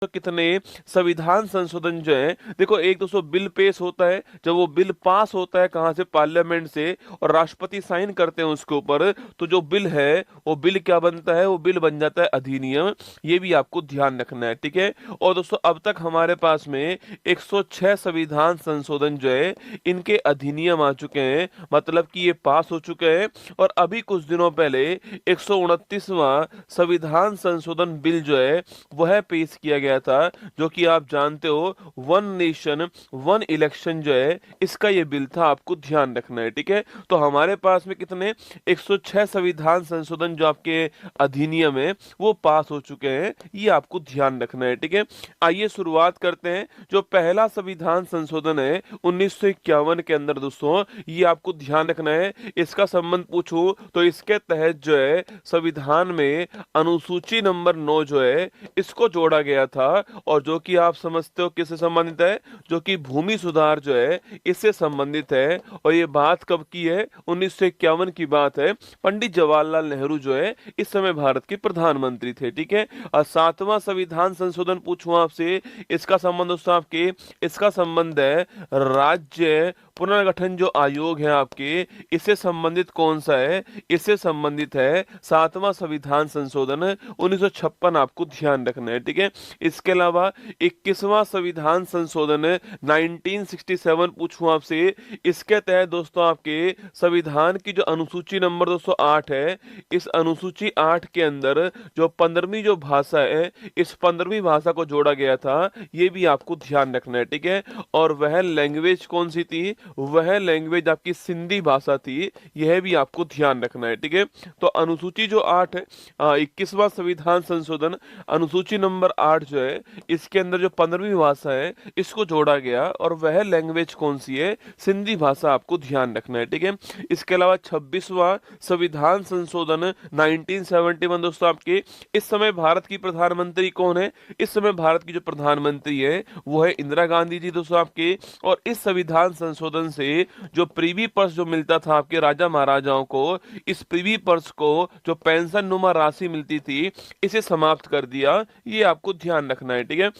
तो कितने संविधान संशोधन जो है, देखो एक दोस्तों बिल पेश होता है, जब वो बिल पास होता है कहाँ से, पार्लियामेंट से, और राष्ट्रपति साइन करते हैं उसके ऊपर, तो जो बिल है वो बिल क्या बनता है, वो बिल बन जाता है अधिनियम। ये भी आपको ध्यान रखना है, ठीक है। और दोस्तों अब तक हमारे पास में 106 संविधान संशोधन जो है इनके अधिनियम आ चुके हैं, मतलब कि ये पास हो चुके हैं। और अभी कुछ दिनों पहले 129वां संविधान संशोधन बिल जो है वह पेश किया गया था, जो कि आप जानते हो वन नेशन वन इलेक्शन जो है इसका ये बिल था, आपको ध्यान रखना है, ठीक है। तो हमारे पास में कितने 106 संविधान संशोधन जो आपके अधिनियम है वो पास हो चुके हैं, ये आपको ध्यान रखना है, ठीक है। आइए शुरुआत करते हैं। जो पहला संविधान संशोधन है 1951 के अंदर दोस्तों, ये आपको ध्यान रखना है। इसका संबंध पूछूं तो इसके तहत जो है संविधान में अनुसूची नंबर 9 जो है इसको जोड़ा गया था, और जो कि आप समझते हो किससे संबंधित है, जो कि भूमि सुधार जो है इससे संबंधित है। और ये बात कब की है, 1951 की बात है। पंडित जवाहरलाल नेहरू जो है इस समय भारत के प्रधानमंत्री थे, ठीक है। और 7वां संविधान संशोधन पूछूं आपसे, इसका संबंध दोस्तों आपके, इसका संबंध है राज्य पुनर्गठन जो आयोग है आपके, इससे संबंधित कौन सा है, इससे संबंधित है 7वां संविधान संशोधन 1956, आपको ध्यान रखना है, ठीक है। इसके अलावा 21वां संविधान संशोधन 1967 पूछूं आपसे, इसके तहत दोस्तों आपके संविधान की जो अनुसूची नंबर 208 है, इस अनुसूची 8 के अंदर जो 15वीं जो भाषा है, इस 15वीं भाषा को जोड़ा गया था, ये भी आपको ध्यान रखना है, ठीक है। और वह लैंग्वेज कौन सी थी, वह लैंग्वेज आपकी सिंधी भाषा थी, यह भी आपको ध्यान रखना है, ठीक है। तो अनुसूची जो 8 है, 21वां संविधान संशोधन अनुसूची नंबर 8 जो है इसके अंदर जो 15वीं भाषा है इसको जोड़ा गया, और वह लैंग्वेज कौन सी है, सिंधी भाषा, आपको ध्यान रखना है, ठीक है। इसके अलावा 26वां संविधान संशोधन 1971 दोस्तों आपके, इस समय भारत की प्रधानमंत्री कौन है, इस समय भारत की जो प्रधानमंत्री है वो है इंदिरा गांधी जी दोस्तों आपके। और इस संविधान संशोधन से जो प्रीवी पर्स जो मिलता था आपके राजा महाराजाओं को, इस प्रीवी पर्स को जो पेंशन नुमा राशि मिलती थी, इसे समाप्त कर दिया, ये आपको ध्यान रखना है, ठीक है।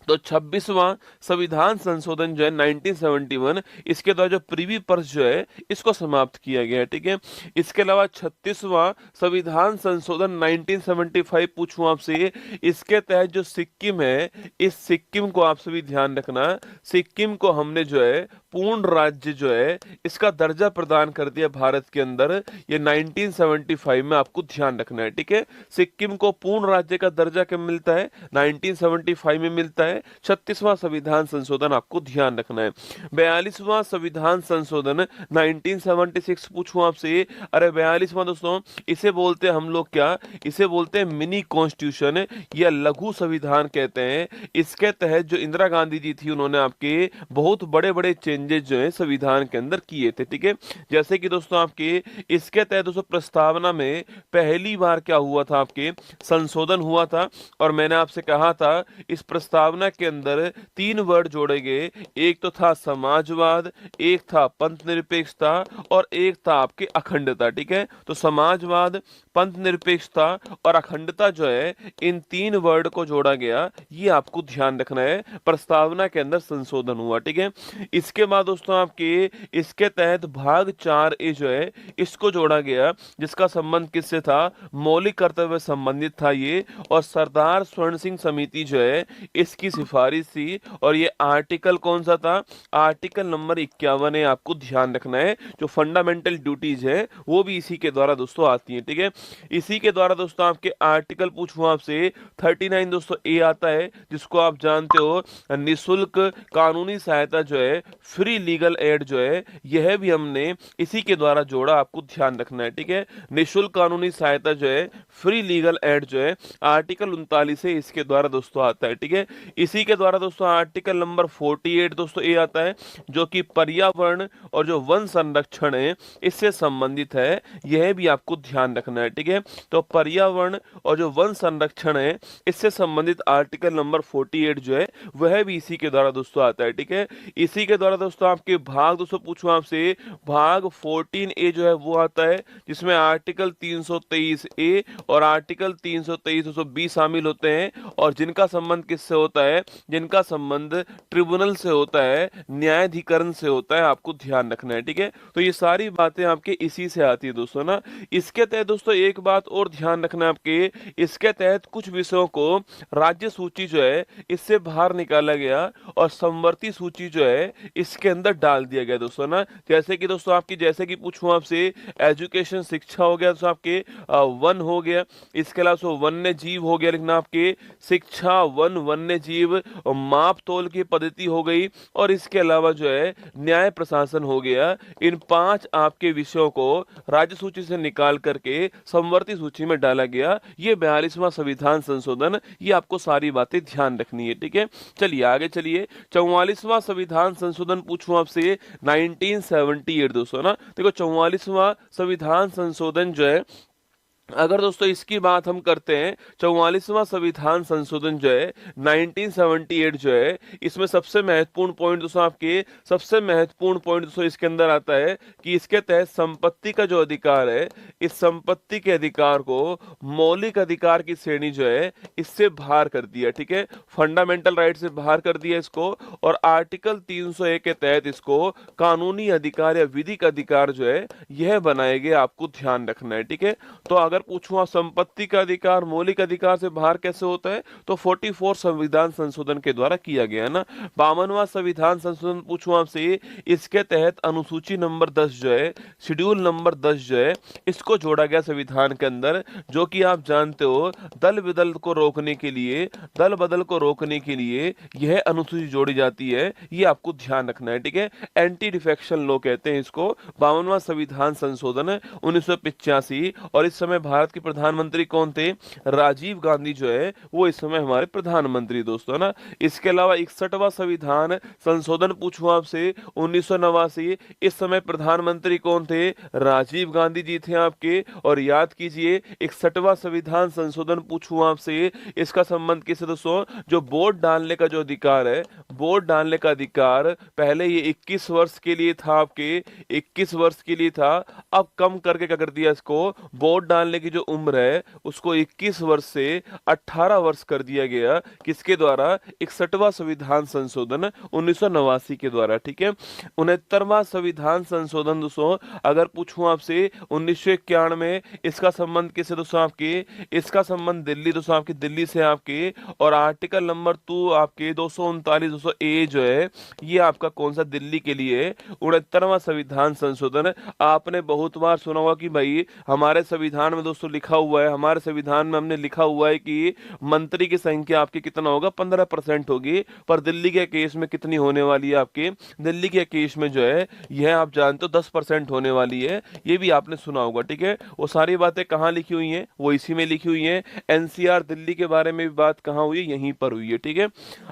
तो 26वां संविधान संशोधन जो है 1971, इसके द्वारा जो प्रीवी पर्स जो है इसको समाप्त किया गया है, ठीक है। इसके अलावा 36वां संविधान संशोधन 1975 पूछूं आपसे, इसके तहत जो सिक्किम है, इस सिक्किम को आप सभी ध्यान रखना, सिक्किम को हमने जो है पूर्ण राज्य जो है इसका दर्जा प्रदान कर दिया भारत के अंदर, ये 1975 में आपको ध्यान रखना है, ठीक है। सिक्किम को पूर्ण राज्य का दर्जा कब मिलता है, 1975 में मिलता है। 36वां संविधान संशोधन आपको ध्यान रखना है। 42वां संविधान संशोधन 1976 पूछूं आपसे, अरे 42वां दोस्तों इसे बोलते हैं हम लोग क्या, इसे बोलते हैं मिनी कॉन्स्टिट्यूशन या लघु संविधान कहते हैं। इसके तहत जो इंदिरा गांधी जी थी उन्होंने आपके बहुत बड़े बड़े चेंजेस जो है संविधान के अंदर किए थे, ठीक है। जैसे कि दोस्तों आपके इसके तहत दोस्तों प्रस्तावना में पहली बार क्या हुआ था, आपके संशोधन हुआ था। और मैंने आपसे कहा था इस प्रस्तावना के अंदर 3 वर्ड जोड़े गए, एक तो था समाजवाद, एक था पंथ निरपेक्षता, और एक था आपके अखंडता, ठीक है। तो समाजवाद, पंथ निरपेक्षता और अखंडता जो है, इन 3 वर्ड को जोड़ा गया, ये आपको ध्यान रखना है, प्रस्तावना के अंदर संशोधन हुआ, ठीक है। इसके बाद दोस्तों आपके इसके तहत भाग 4A जो है इसको जोड़ा गया, जिसका संबंध किससे था, मौलिक कर्तव्य संबंधित था ये, और सरदार स्वर्ण सिंह समिति जो है इसकी सिफारिश थी। और ये आर्टिकल कौन सा था, आर्टिकल नंबर 51 है, आपको ध्यान रखना है। जो फंडामेंटल ड्यूटीज है वो भी इसी के द्वारा दोस्तों आती है, ठीक है। इसी के द्वारा दोस्तों आपके आर्टिकल पूछूं आपसे 39 दोस्तों ए आता है, जिसको आप जानते हो निशुल्क कानूनी सहायता जो है, फ्री लीगल एड जो है, यह भी हमने इसी के द्वारा जोड़ा, आपको ध्यान रखना है, ठीक है। निशुल्क कानूनी सहायता जो है, फ्री लीगल एड जो है, आर्टिकल 39 से इसके द्वारा दोस्तों आता है, ठीक है। इसी के द्वारा दोस्तों आर्टिकल नंबर 48 दोस्तों ए आता है, जो कि पर्यावरण और जो वन संरक्षण है इससे संबंधित है, यह भी आपको ध्यान रखना है, ठीक है। ठीक है। तो पर्यावरण और जो वन संरक्षण है इससे संबंधित आर्टिकल नंबर 48 जो है वह भी इसी के द्वारा दोस्तों आता है, ठीक है। इसी के द्वारा दोस्तों आपके भाग दोस्तों पूछूं आपसे, भाग 14A जो है वो आता है, जिसमें आर्टिकल 323 ए और आर्टिकल 323 220 शामिल होते हैं, और जिनका संबंध किससे होता है, जिनका संबंध ट्रिब्यूनल से होता है, न्यायाधिकरण से होता है, आपको ध्यान रखना है, ठीक है। तो ये सारी बातें आपके इसी से आती है दोस्तों ना। इसके तहत दोस्तों एक बात और ध्यान रखना आपके, इसके तहत कुछ विषयों को राज्य सूची जो है इससे बाहर निकाला गया और समवर्ती सूची जो है इसके अंदर डाल दिया गया दोस्तों ना। जैसे कि दोस्तों आपकी, जैसे कि पूछूं आपसे, एजुकेशन शिक्षा हो गया दोस्तों आपके, वन हो गया, इसके अलावा सो वन्य जीव हो गया, लिखना आपके शिक्षा वन वन्य जीव, माप तोल की पद्धति हो गई, और इसके अलावा जो है न्याय प्रशासन हो गया। इन 5 आपके विषयों को राज्य सूची से निकाल करके समवर्ती सूची में डाला गया। ये 42वां संविधान संशोधन, ये आपको सारी बातें ध्यान रखनी है, ठीक है। चलिए आगे चलिए, 44वां संविधान संशोधन पूछूं आपसे 1978 दोस्तों ना। देखो 44वां संविधान संशोधन जो है, अगर दोस्तों इसकी बात हम करते हैं, 44वां संविधान संशोधन जो है 1978 जो है, इसमें सबसे महत्वपूर्ण पॉइंट दोस्तों आपके, सबसे महत्वपूर्ण पॉइंट दोस्तों इसके अंदर आता है कि इसके तहत संपत्ति का जो अधिकार है, इस संपत्ति के अधिकार को मौलिक अधिकार की श्रेणी जो है इससे बाहर कर दिया, ठीक है। फंडामेंटल राइट से बाहर कर दिया इसको, और आर्टिकल 301 के तहत इसको कानूनी अधिकार या विधिक अधिकार जो है यह बनाए गए, आपको ध्यान रखना है, ठीक है। तो अगर पूछूं आप संपत्ति का अधिकार मौलिक अधिकार से बाहर कैसे होता है, तो 44 संविधान संशोधन के द्वारा किया गया ना। 52वां संविधान संशोधन पूछूं आपसे, इसके तहत अनुसूची नंबर 10 जो है, शेड्यूल नंबर 10 जो है, इसको जोड़ा गया संविधान के अंदर, जो कि आप जानते हो दल बदल को रोकने के लिए, दल बदल को रोकने के लिए यह अनुसूची जोड़ी जाती है, ये आपको ध्यान रखना है, ठीक है। एंटी डिफेक्शन लॉ कहते हैं इसको। 52वां संविधान संशोधन 1985, और इस समय भारत के प्रधानमंत्री कौन थे, राजीव गांधी जो है वो इस समय हमारे प्रधानमंत्री दोस्तों ना। इसके अलावा 61वां संविधान संशोधन पूछूं आपसे 1989, इस समय प्रधानमंत्री कौन थे, राजीव गांधी जी थे आपके। और याद कीजिए 61वां संविधान संशोधन पूछूं आपसे, इसका संबंध किससे दोस्तों, जो वोट डालने का जो अधिकार है, वोट डालने का अधिकार पहले ये 21 वर्ष के लिए था आपके, 21 वर्ष के लिए था, अब कम करके क्या कर दिया इसको, वोट डालने की जो उम्र है उसको 21 वर्ष से 18 वर्ष कर दिया गया, किसके द्वारा, 61वां संविधान संशोधन 1989 के द्वारा, ठीक है। 69वां संविधान संशोधन दोस्तों अगर पूछूं आपसे 1991, इसका संबंध किससे दोस्तों आपके, इसका संबंध दिल्ली दोस्तों आपकी, दिल्ली से आपके। और आर्टिकल नंबर 2 आपके 239 200A जो है ये आपका कौन सा, दिल्ली के लिए। 69वां संविधान संशोधन, आपने बहुत बार सुना होगा कि भाई हमारे संविधान में दोस्तों लिखा हुआ है, हमारे संविधान में हमने लिखा हुआ है कि मंत्री की संख्या आपकी कितना होगा, 15% होगी, पर दिल्ली के केस में कितनी होने वाली है आपके, दिल्ली के केस में जो है यह आप जानते हो 10% होने वाली है, ये भी आपने सुना होगा, ठीक है। वो सारी बातें कहाँ लिखी हुई हैं, वो इसी में लिखी हुई हैं। एनसीआर दिल्ली के बारे में भी बात कहाँ हुई है, यहीं पर हुई है, ठीक है।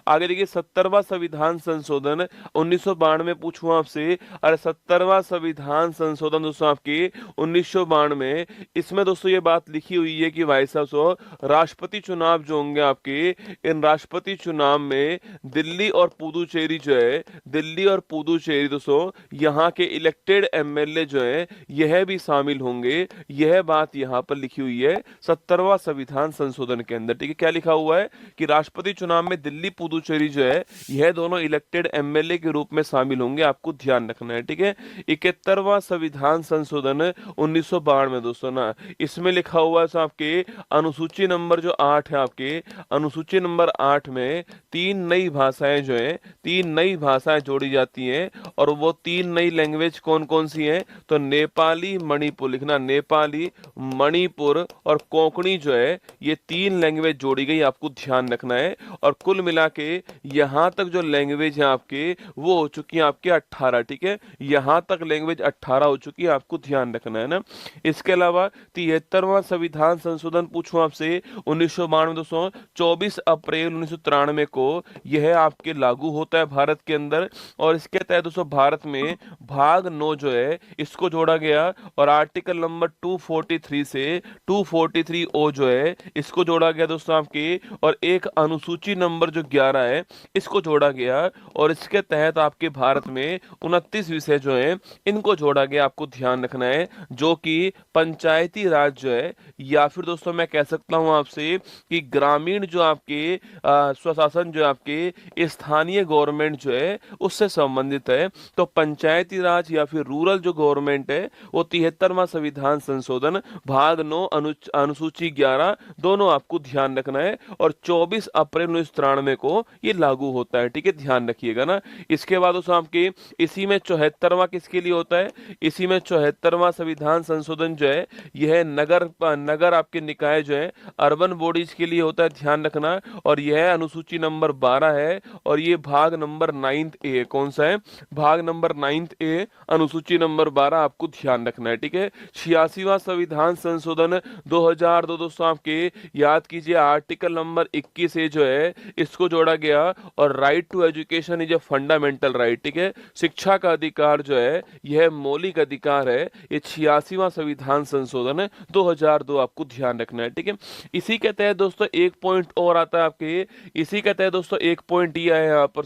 आगे देखिए 70वां संविधान संशोधन 1992 पूछूं आपसे, अरे 70वां संविधान संशोधन दोस्तों आपके 1992, इसमें दोस्तों ये बात लिखी हुई है कि भाई साहब सो राष्ट्रपति चुनाव जो होंगे आपके, इन राष्ट्रपति चुनाव में दिल्ली और पुदुचेरी जो है, दिल्ली और पुदुचेरी दोस्तों यहाँ के इलेक्टेड एमएलए जो है यह भी शामिल होंगे, यह बात यहाँ पर लिखी हुई है 70वां संविधान संशोधन के अंदर, ठीक है। क्या लिखा हुआ है कि राष्ट्रपति चुनाव में दिल्ली पुदुचेरी जो है यह दोनों इलेक्टेड एमएलए के रूप में शामिल होंगे, आपको ध्यान रखना है, ठीक है। 71वां संविधान संशोधन 1992 दोस्तों ना, इसमें लिखा हुआ है आपके अनुसूची नंबर जो 8 है आपके, अनुसूची नंबर 8 में 3 नई भाषाएं जो है, 3 नई भाषाएं जोड़ी जाती हैं, और वो 3 नई लैंग्वेज कौन कौन सी हैं, तो नेपाली मणिपुर, लिखना नेपाली मणिपुर और कोंकणी जो है ये 3 लैंग्वेज जोड़ी गई, आपको ध्यान रखना है। और कुल मिला के यहाँ तक जो लैंग्वेज है आपके वो हो चुकी है आपके 18, ठीक है। यहाँ तक लैंग्वेज 18 हो चुकी है, आपको ध्यान रखना है ना। इसके अलावा 73वां संविधान संशोधन पूछूं आपसे 1992 दोस्तों 24 अप्रैल 1993 को यह आपके लागू होता है भारत के अंदर। और इसके तहत दोस्तों भारत में भाग 9 जो है इसको जोड़ा गया और आर्टिकल नंबर 243 से 243 ओ जो है इसको जोड़ा गया दोस्तों आपके। और एक अनुसूची नंबर जो 11 है इसको जोड़ा गया और इसके तहत आपके भारत में 29 विषय जो है इनको जोड़ा गया। आपको ध्यान रखना है जो कि पंचायती राज जो है या फिर दोस्तों मैं कह सकता हूं आपसे कि ग्रामीण जो आपके स्वशासन जो आपके स्थानीय गवर्नमेंट जो है उससे संबंधित है। तो पंचायती राज या फिर रूरल जो गवर्नमेंट है वो 73वां संविधान संशोधन भाग 9 अनुसूची 11 दोनों आपको ध्यान रखना है और 24 अप्रैल 1993 को ये लागू होता है। ठीक है, ध्यान रखिएगा ना। इसके बाद दोस्तों आपके इसी में 74वां किसके लिए होता है, इसी में 74वां संविधान संशोधन जो है यह नगर आपके निकाय जो है अर्बन बॉडीज के लिए होता है, ध्यान रखना। और यह अनुसूची नंबर 12 है और ये भाग नंबर 9 ए कौन सा है, भाग नंबर 9 ए अनुसूची नंबर 12 आपको ध्यान रखना है। ठीक है, 86वां संविधान संशोधन 2002 दोस्तों आपके याद कीजिए आर्टिकल नंबर 21 ए जो है इसको जोड़ा गया और right to education is a fundamental right. ठीक है, शिक्षा का अधिकार जो है यह मौलिक अधिकार है। ये 86वां संविधान संशोधन 2002 आपको ध्यान रखना है। ठीक है, इसी के तहत दोस्तों एक पॉइंट और आता है आपके, इसी के तहत दोस्तों एक पॉइंट ये है यहाँ पर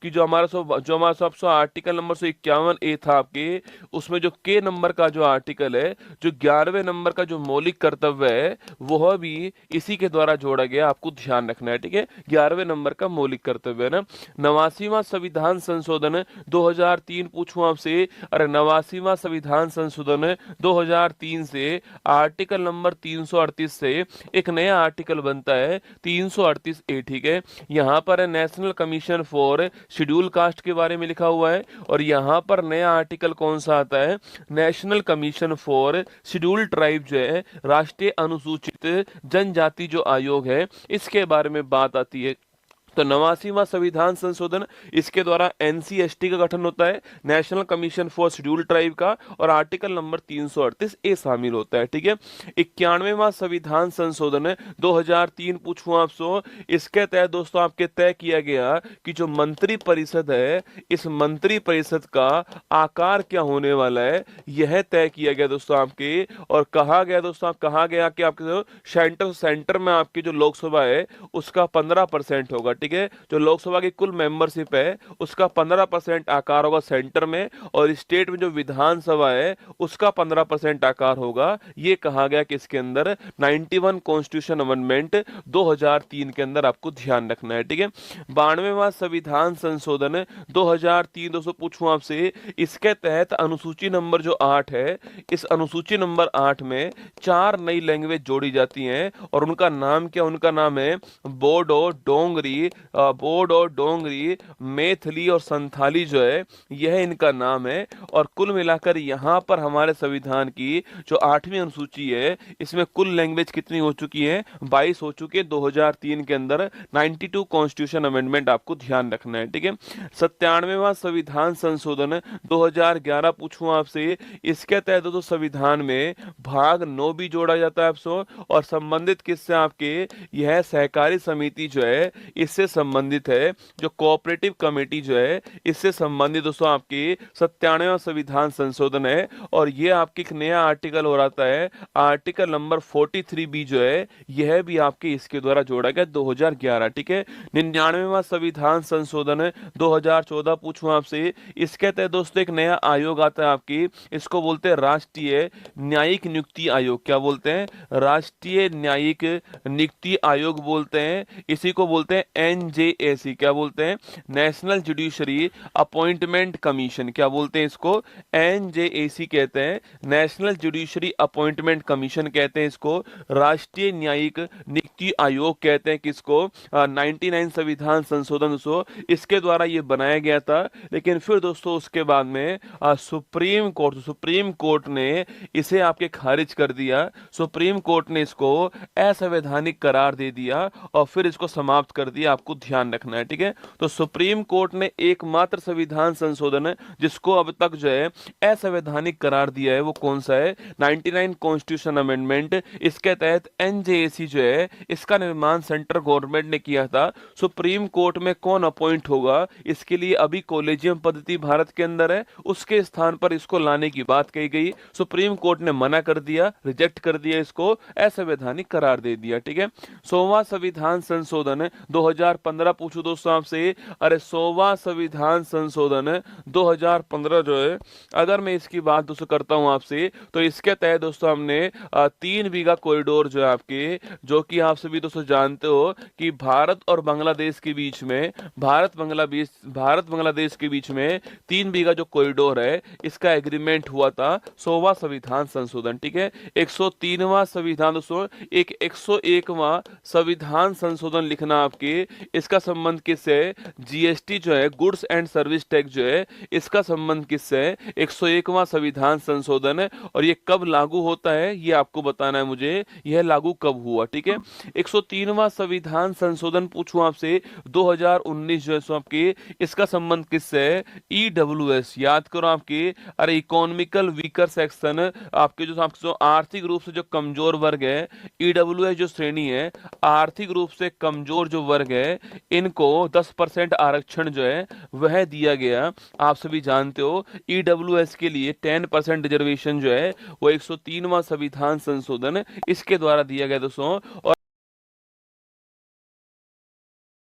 कि जो हमारा सो आर्टिकल नंबर 151 ए था आपके, उसमें जो के नंबर का जो आर्टिकल है, जो 11वें नंबर का जो मौलिक कर्तव्य है वह भी इसी के द्वारा जोड़ा गया, आपको ध्यान रखना है। ठीक है, 11वें नंबर का मौलिक कर्तव्य है ना। 89वां संविधान संशोधन 2003 पूछूं आपसे, अरे 89वां संविधान संशोधन 2003 से आर्टिकल नंबर 338 से एक नया आर्टिकल बनता है 338 ए। ठीक है, यहाँ पर national commission for schedule caste के बारे में लिखा हुआ है और यहाँ पर नया आर्टिकल कौन सा आता है, national commission for schedule tribe जो है राष्ट्रीय अनुसूचित जनजाति जो आयोग है इसके बारे में बात आती है। तो 89वां संविधान संशोधन इसके द्वारा एनसीएसटी का गठन होता है, national commission for schedule tribe का, और आर्टिकल नंबर 338 ए शामिल होता है। ठीक है, 91वां संविधान संशोधन 2003 पूछूं आपसे, इसके तहत दोस्तों आपके तय किया गया कि जो मंत्री परिषद है इस मंत्री परिषद का आकार क्या होने वाला है यह तय किया गया दोस्तों आपके। और कहा गया दोस्तों कहा गया कि आपके सेंटर में आपकी जो लोकसभा है उसका 15% होगा। ठीक है, जो लोकसभा की कुल मेंबरशिप है उसका 15% आकार होगा सेंटर में, और स्टेट में जो विधानसभा है उसका 15% आकार होगा। ये कहा गया कि इसके अंदर 91 कॉन्स्टिट्यूशन अमेंडमेंट 2003 के अंदर आपको ध्यान रखना है। ठीक है, 92वां संविधान संशोधन 2003 दोस्तों पूछूं आपसे, इसके तहत अनुसूची नंबर जो 8 है, इस अनुसूची नंबर 8 में 4 नई लैंग्वेज जोड़ी जाती हैं और उनका नाम क्या, उनका नाम है बोडो डोंगरी, मैथिली और संथाली जो है यह इनका नाम है। और कुल मिलाकर यहाँ पर हमारे संविधान की जो 8वीं अनुसूची है इसमें कुल लैंग्वेज कितनी हो चुकी है, 22 हो चुकी है 2003 के अंदर। 92 कॉन्स्टिट्यूशन अमेंडमेंट आपको ध्यान रखना है। ठीक है, 97वां संविधान संशोधन 2011 पूछूं आपसे, इसके तहत तो संविधान में भाग 9 भी जोड़ा जाता है आपसे, और संबंधित किससे, आपके यह सहकारी समिति जो है इससे संबंधित है, जो कोऑपरेटिव कमेटी जो है इससे संबंधित दोस्तों आपकी 97वां संविधान संशोधन है। और ये आपके एक नया आर्टिकल हो रहा है, आर्टिकल नंबर 43 बी जो है यह भी आपके इसके द्वारा जोड़ा गया 2011। ठीक है, 99वां संविधान संशोधन 2014 पूछूं आपसे, इसके तहत दोस्तों एक नया आयोग आता है आपकी, इसको बोलते हैं राष्ट्रीय न्यायिक नियुक्ति आयोग। क्या बोलते हैं, राष्ट्रीय न्यायिक नियुक्ति आयोग बोलते हैं, इसी को बोलते हैं एनजेएसी। क्या बोलते हैं, नेशनल जुडिशरी अपॉइंटमेंट कमीशन। क्या बोलते हैं इसको, एनजेएसी कहते हैं, नेशनल जुडिशरी अपॉइंटमेंट कमीशन कहते हैं इसको, राष्ट्रीय न्यायिक नियुक्ति आयोग कहते हैं किसको, 99 संविधान संशोधन दोस्तों इसके द्वारा ये बनाया गया था। लेकिन फिर दोस्तों उसके बाद में सुप्रीम कोर्ट ने इसे आपके खारिज कर दिया। सुप्रीम कोर्ट ने इसको असंवैधानिक करार दे दिया और फिर इसको समाप्त कर दिया। आपको ध्यान रखना है, ठीक है। तो सुप्रीम कोर्ट ने एकमात्र संविधान संशोधन है जिसको अब तक जो है असंवैधानिक करार दिया है वो कौन सा है? 99 कॉन्स्टिट्यूशन अमेंडमेंट। इसके तहत एनजेएसी जो है इसका निर्माण सेंट्रल गवर्नमेंट ने किया था। सुप्रीम कोर्ट में कौन अपॉइंट होगा इसके लिए अभी कॉलेजियम पद्धति भारत के अंदर है, उसके स्थान पर इसको लाने की बात कही गई। सुप्रीम कोर्ट ने मना कर दिया, रिजेक्ट कर दिया, इसको असंवैधानिक करार दे दिया, ठीक है। 100वां संविधान संशोधन 2015 पूछो दोस्तों आपसे, अरे 100वां संविधान संशोधन 2015 जो है, अगर मैं इसकी बात दोस्तों करता हूं आपसे, तो इसके तहत दोस्तों हमने 3 बीघा कॉरिडोर जो है आपके, जो कि आप सभी दोस्तों जानते हो कि भारत और बांग्लादेश के बीच में, भारत बांग्लादेश के बीच में 3 बीघा जो कॉरिडोर है इसका एग्रीमेंट हुआ था। 100वां संविधान संशोधन, ठीक है। 103वां संविधान दोस्तों, एक 101वां संविधान संशोधन लिखना आपके, इसका संबंध किससे है? जीएसटी जो है, गुड्स एंड सर्विस टैक्स जो है, इसका संबंध किससे है? 101वां संविधान संशोधन है। और ये कब लागू होता है ये आपको बताना है मुझे, यह लागू कब हुआ, ठीक है। 103वां संविधान संशोधन पूछूं आपसे 2019 जो है सो आपके, इसका संबंध किससे है? ईडब्ल्यूएस, याद करो आपके, अरे इकोनॉमिकल वीकर सेक्शन, आपके जो आर्थिक रूप से जो कमजोर वर्ग है, ईडब्ल्यूएस जो श्रेणी है, आर्थिक रूप से कमजोर जो वर्ग है, इनको 10% आरक्षण जो है वह दिया गया। आप सभी जानते हो ईडब्ल्यूएस के लिए 10% रिजर्वेशन जो है वो 103वां संविधान संशोधन इसके द्वारा दिया गया दोस्तों। और